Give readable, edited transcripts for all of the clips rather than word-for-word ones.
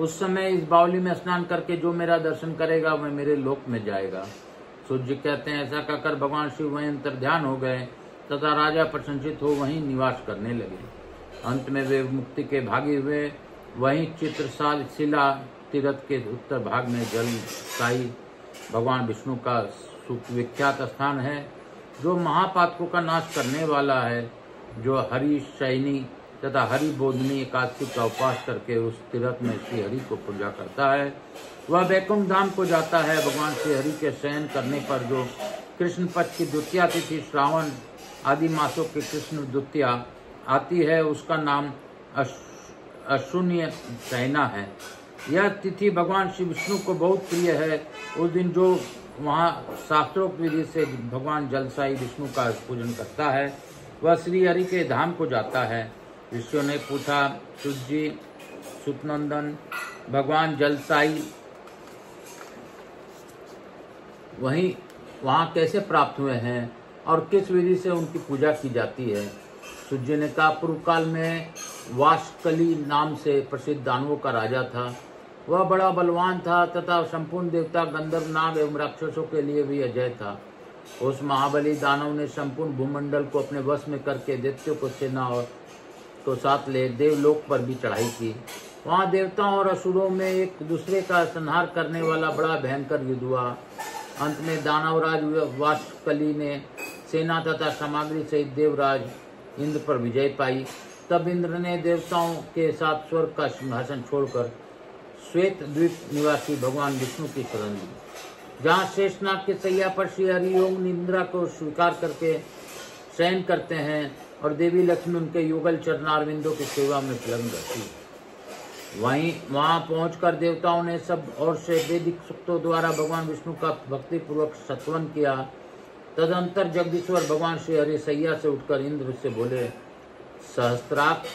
उस समय इस बावली में स्नान करके जो मेरा दर्शन करेगा वह मेरे लोक में जाएगा। सूर्य जी कहते हैं, ऐसा कहकर भगवान शिव वहीं अंतर्ध्यान हो गए तथा राजा प्रशंसित हो वहीं निवास करने लगे। अंत में वे मुक्ति के भागी हुए वहीं चित्रसाल शिला तीर्थ के उत्तर भाग में जलसाई भगवान विष्णु का विख्यात स्थान है, जो महापातकों का नाश करने वाला है, जो हरि शयनी तथा हरि बोधनी एकादशी का उपवास करके उस तीर्थ में श्री हरि को पूजा करता है, वह वैकुंठ धाम को जाता है। भगवान श्री हरि के शयन करने पर जो कृष्ण पक्ष की द्वितीया तिथि श्रावण आदि मासों की कृष्ण द्वितीया आती है, उसका नाम अशून्य शयना है। यह तिथि भगवान श्री विष्णु को बहुत प्रिय है। उस दिन जो वहाँ शास्त्रोक्त विधि से भगवान जलसाई विष्णु का पूजन करता है, वह श्री हरि के धाम को जाता है। ऋषियों ने पूछा, सुत जी सुतनंदन, भगवान जलसाई वहाँ कैसे प्राप्त हुए हैं और किस विधि से उनकी पूजा की जाती है? सुत जी ने कहा, पूर्व काल में वाशकली नाम से प्रसिद्ध दानवों का राजा था। वह बड़ा बलवान था तथा संपूर्ण देवता गंधर्व नाग एवं राक्षसों के लिए भी अजय था। उस महाबली दानव ने संपूर्ण भूमंडल को अपने वश में करके दैत्यों को सेना और तो साथ ले देवलोक पर भी चढ़ाई की। वहाँ देवताओं और असुरों में एक दूसरे का संहार करने वाला बड़ा भयंकर युद्ध हुआ। अंत में दानवराज वाशकली ने सेना तथा सामग्री सहित देवराज इंद्र पर विजय पाई। तब इंद्र ने देवताओं के साथ स्वर्ग का सिंहासन छोड़कर श्वेत द्वीप निवासी भगवान विष्णु की शरण ली, जहाँ शेषनाग के सैया पर श्री हरि योग निद्रा को स्वीकार करके शयन करते हैं और देवी लक्ष्मी उनके युगल चरणारविंदों की सेवा में संलग्न रहती। वहाँ पहुंचकर देवताओं ने सब और से वैदिक सूक्तों द्वारा भगवान विष्णु का भक्ति पूर्वक स्तवन किया। तदंतर जगदीश्वर भगवान श्री हरि सैया से उठकर इंद्र से बोले, सहस्त्राक्ष,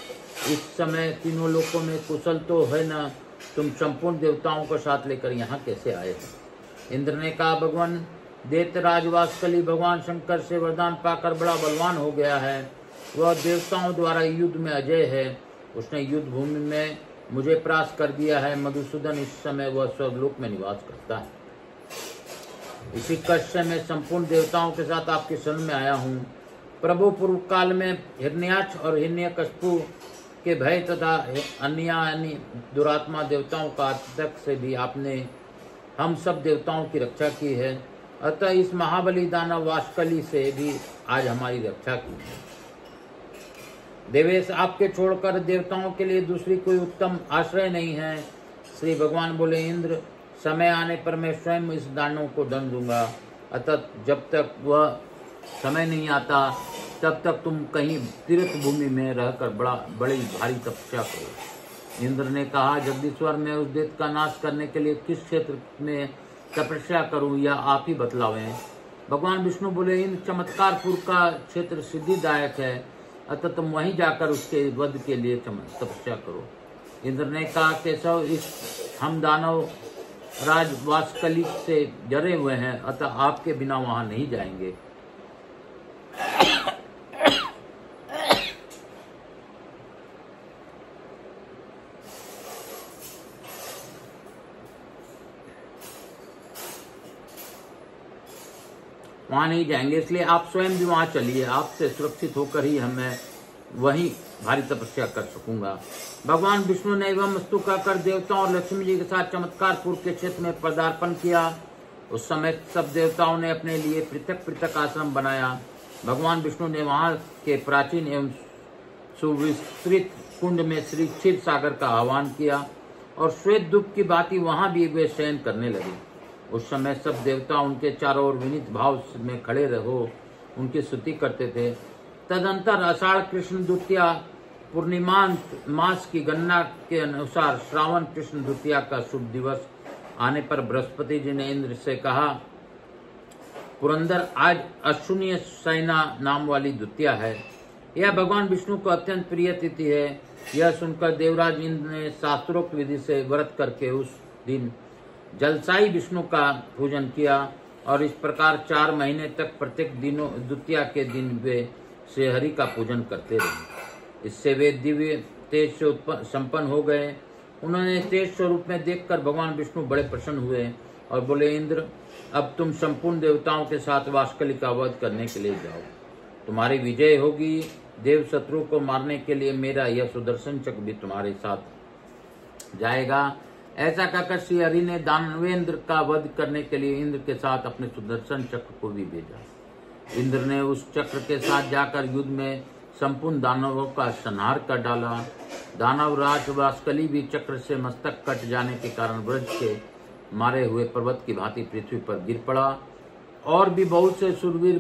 इस समय तीनों लोकों में कुशल तो है न? तुम संपूर्ण देवताओं को साथ लेकर यहाँ कैसे आए हो? इंद्र ने कहा, भगवान दैत्यराज वाशकली भगवान शंकर से वरदान पाकर बड़ा बलवान हो गया है। वह देवताओं द्वारा युद्ध में अजय है। उसने युद्ध भूमि में मुझे परास्त कर दिया है। मधुसूदन, इस समय वह स्वर्गलोक में निवास करता है। इसी कष्ट से मैं संपूर्ण देवताओं के साथ आपके शरण में आया हूँ। प्रभु, पूर्व काल में हिरण्याक्ष और हिरण्यकशिपु के भय तथा अन्य दुरात्मा देवताओं का आतंक से भी आपने हम सब देवताओं की रक्षा की है। अतः इस महाबली दानव वाशकली से भी आज हमारी रक्षा की है। देवेश, आपके छोड़कर देवताओं के लिए दूसरी कोई उत्तम आश्रय नहीं है। श्री भगवान बोले, इंद्र, समय आने पर मैं स्वयं इस दानव को दंड दूंगा। अतः जब तक वह समय नहीं आता तब तक तुम कहीं तीर्थ भूमि में रहकर बड़ी भारी तपस्या करो। इंद्र ने कहा, जगदीश्वर, मैं उस दैत्य का नाश करने के लिए किस क्षेत्र में तपस्या करूं, या आप ही बतलावें। भगवान विष्णु बोले, इंद्र, चमत्कारपुर का क्षेत्र सिद्धिदायक है, अतः तुम वहीं जाकर उसके वध के लिए तपस्या करो। इंद्र ने कहा, केशव, इस हम दानव राज वाशकली से डरे हुए हैं, अतः आपके बिना वहां नहीं जाएंगे। वहां नहीं जाएंगे, इसलिए आप स्वयं भी वहां चलिए। आपसे सुरक्षित होकर ही हमें वहीं भारी तपस्या कर सकूंगा। भगवान विष्णु ने एवं वस्तु कहकर देवताओं और लक्ष्मी जी के साथ चमत्कारपुर के क्षेत्र में पदार्पण किया। उस समय सब देवताओं ने अपने लिए पृथक पृथक आश्रम बनाया। भगवान विष्णु ने वहां के प्राचीन एवं सुविस्तृत कुंड में श्री क्षीर सागर का आह्वान किया और श्वेत दूप की भांति वहां भी वे शयन करने लगे। उस समय सब देवता उनके चारों ओर विनीत भाव में खड़े रहो उनकी स्तुति करते थे। तदंतर आषाढ़ कृष्ण द्वितीया पूर्णिमा मास की गणना के अनुसार श्रावण कृष्ण द्वितीया का शुभ दिवस आने पर बृहस्पति जी ने इंद्र से कहा, पुरंदर, आज अशून्य शयना नाम वाली द्वितीया है। यह भगवान विष्णु को अत्यंत प्रिय तिथि है। यह सुनकर देवराज इंद्र ने शास्त्रोक्त विधि से व्रत करके उस दिन जलसाई विष्णु का पूजन किया और इस प्रकार 4 महीने तक प्रत्येक दिनों द्वितीया के दिन वे श्री हरि का पूजन करते रहे। इससे वे दिव्य तेज से संपन्न हो गए। उन्होंने तेज स्वरूप में देखकर भगवान विष्णु बड़े प्रसन्न हुए और बोले, इंद्र, अब तुम संपूर्ण देवताओं के साथ वास्कली का वध करने के लिए जाओ, तुम्हारी विजय होगी। देव शत्रु को मारने के लिए मेरा यह सुदर्शन चक्र भी तुम्हारे साथ जाएगा। ऐसा कहकर श्री हरि ने दानवेंद्र का वध करने के लिए इंद्र के साथ अपने सुदर्शन चक्र को भी भेजा। इंद्र ने उस चक्र के साथ जाकर युद्ध में संपूर्ण दानवों का संहार कर डाला। दानवराज वास्कली भी चक्र से मस्तक कट जाने के कारण वज्र के मारे हुए पर्वत की भांति पृथ्वी पर गिर पड़ा। और भी बहुत से शूरवीर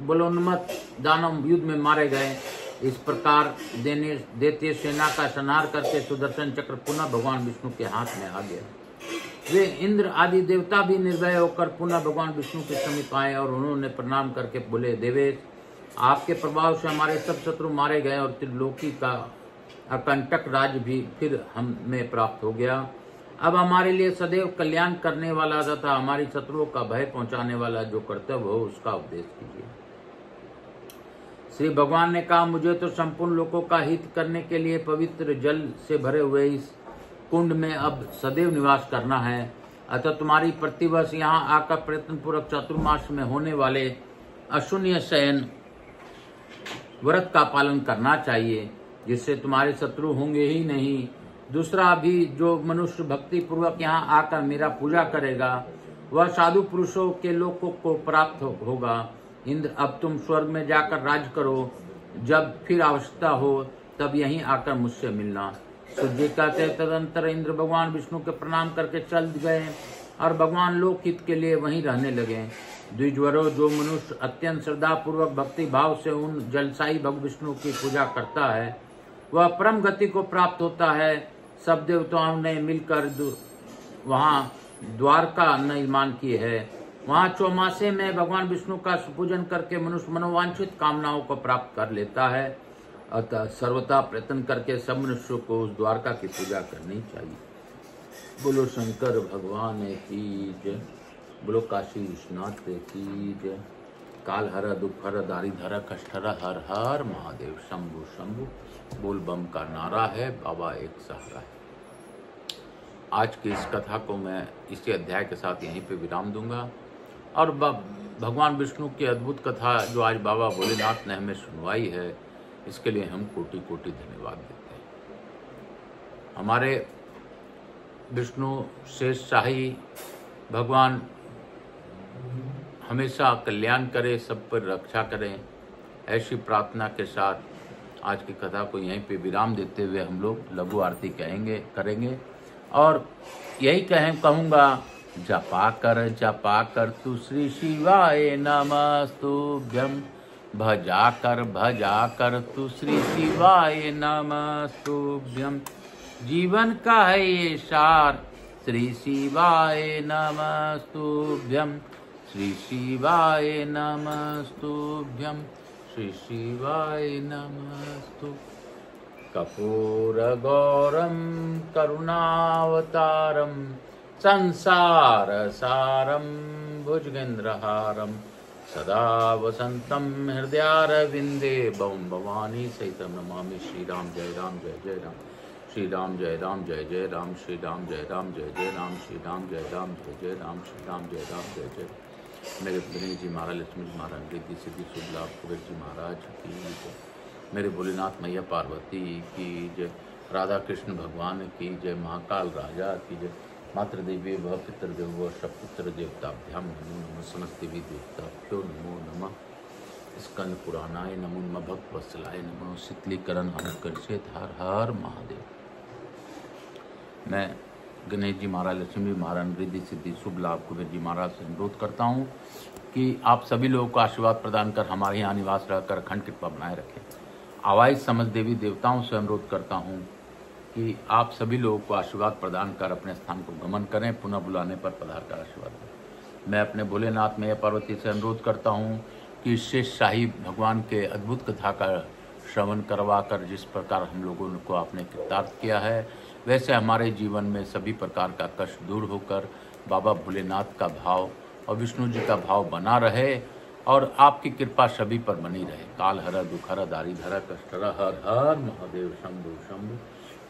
बलोन्मत्त दानव युद्ध में मारे गए। इस प्रकार दैत्य सेना का संहार करके सुदर्शन चक्र पुनः भगवान विष्णु के हाथ में आ गया। वे इंद्र आदि देवता भी निर्भय होकर पुनः भगवान विष्णु के समीप आए और उन्होंने प्रणाम करके बोले, देवेश, आपके प्रभाव से हमारे सब शत्रु मारे गए और त्रिलोकी का अकंटक राज भी फिर हमें प्राप्त हो गया। अब हमारे लिए सदैव कल्याण करने वाला तथा हमारी शत्रुओं का भय पहुंचाने वाला जो कर्तव्य हो उसका उपदेश कीजिए। श्री भगवान ने कहा, मुझे तो संपूर्ण लोगों का हित करने के लिए पवित्र जल से भरे हुए इस कुंड में अब सदैव निवास करना है। अतः तुम्हारी प्रतिवर्ष यहाँ आकर प्रयत्न पूर्वक चातुर्मास में होने वाले अशून्य शयन व्रत का पालन करना चाहिए, जिससे तुम्हारे शत्रु होंगे ही नहीं। दूसरा भी, जो मनुष्य भक्ति पूर्वक यहाँ आकर मेरा पूजा करेगा वह साधु पुरुषों के लोकों को प्राप्त होगा। इंद्र, अब तुम स्वर्ग में जाकर राज करो। जब फिर आवश्यकता हो तब यहीं आकर मुझसे मिलना। सूर्य कहते तदंतर इंद्र भगवान विष्णु के प्रणाम करके चल गए और भगवान लोकहित के लिए वहीं रहने लगे। द्विजवरों, जो मनुष्य अत्यंत श्रद्धा पूर्वक भक्ति भाव से उन जलसाई भग विष्णु की पूजा करता है वह परम गति को प्राप्त होता है। सब देवताओं ने मिलकर वहाँ द्वारका निर्माण की है। वहाँ चौमासे में भगवान विष्णु का पूजन करके मनुष्य मनोवांछित कामनाओं को प्राप्त कर लेता है। अतः सर्वथा प्रयत्न करके सब मनुष्यों को उस द्वारका की पूजा करनी चाहिए। बोलो शंकर भगवान की जय। बोलो काशी विश्वनाथ की जय। काल हर दुख हर दारिद्र कष्ट हर हर हर महादेव शंभु शंभु। बोल बम का नारा है, बाबा एक सहारा है। आज की इस कथा को मैं इसी अध्याय के साथ यहीं पे विराम दूंगा और भगवान विष्णु की अद्भुत कथा जो आज बाबा भोलेनाथ ने हमें सुनवाई है, इसके लिए हम कोटि कोटि धन्यवाद देते हैं। हमारे विष्णु शेष शाही भगवान हमेशा कल्याण करे, सब पर रक्षा करें, ऐसी प्रार्थना के साथ आज की कथा को यहीं पे विराम देते हुए हम लोग लघु आरती करेंगे और यही कहूँगा, जपा कर तू श्री शिवाय नमस्तुभ्यं, भजा कर तू श्री शिवाय नमस्तुभ्यं। जीवन का है ये सार, श्री शिवाय नमस्तुभ्यं, श्री शिवाय नमस्तुभ्यं, श्री शिवाय नमस्तु। कर्पूरगौरं करुणावतारं संसार सारं भुजगेन्द्रहारं सदा वसन्तं हृदयारविन्दे बम भवानी सहितं नमामि। श्री राम जय राम जय जय राम, श्री राम जय राम जय जय राम, श्री राम जय राम जय जय राम, श्री राम जय राम जय जय राम, श्री राम जय राम जय जय। मेरे गणेश जी महाराज, लक्ष्मी जी महाराज, रिद्धि सिद्धि शुभ लाभ कुबेर जी महाराज की जय, मेरे भोलेनाथ मैया पार्वती की जय, राधा कृष्ण भगवान की जय, महाकाल राजा की जय, मातृदेवी व पितृदेव व सपुत्र देवताभ्याम नमो नमः, समस्त देवी देवताभ्यो नमो नमः, स्कंद पुराणाय नमो नमः, भक्त वत्सलाय नमः, शीतलीकरण अनुकर्षित हर हर महादेव। मैं गणेश जी महाराज, लक्ष्मी जी महाराज, रिद्धि सिद्धि शुभ लाभ कुबेर जी महाराज से अनुरोध करता हूँ कि आप सभी लोगों को आशीर्वाद प्रदान कर हमारे यहाँ निवास रहकर अखंड कृपा बनाए रखें। आवाज़ समझ देवी देवताओं से अनुरोध करता हूँ कि आप सभी लोगों को आशीर्वाद प्रदान कर अपने स्थान को गमन करें, पुनः बुलाने पर पधार कर आशीर्वाद दें। मैं अपने भोलेनाथ मैया पार्वती से अनुरोध करता हूँ कि शेष शाही भगवान के अद्भुत कथा का श्रवण करवा कर जिस प्रकार हम लोगों को आपने कृतार्थ किया है, वैसे हमारे जीवन में सभी प्रकार का कष्ट दूर होकर बाबा भोलेनाथ का भाव और विष्णु जी का भाव बना रहे और आपकी कृपा सभी पर बनी रहे। काल हर दुख हर दारिद्र हर कष्ट हर हर हर महादेव शंभु शंभु।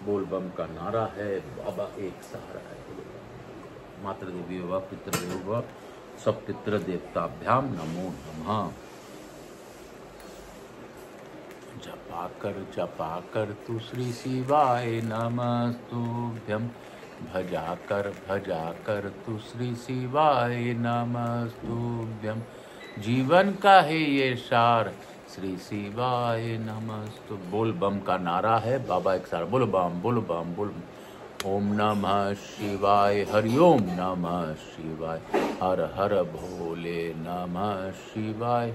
बोल बम का नारा है, बाबा एक सहारा है। मातृदेवी व पितृदेव व सब पितृ देवताभ्याम नमो नमः। जपा कर तू श्री शिवाय नमस्तुभ्यम, भजा कर तू श्री शिवाय नमस्तुभ्यम। जीवन का है ये सार, श्री शिवाय नमस्तु। बोल बम का नारा है, बाबा एक सार। बोल बम बोल बम बोल। ओम नमः शिवाय, हरिओम नमः शिवाय, हर हर भोले नमः शिवाय।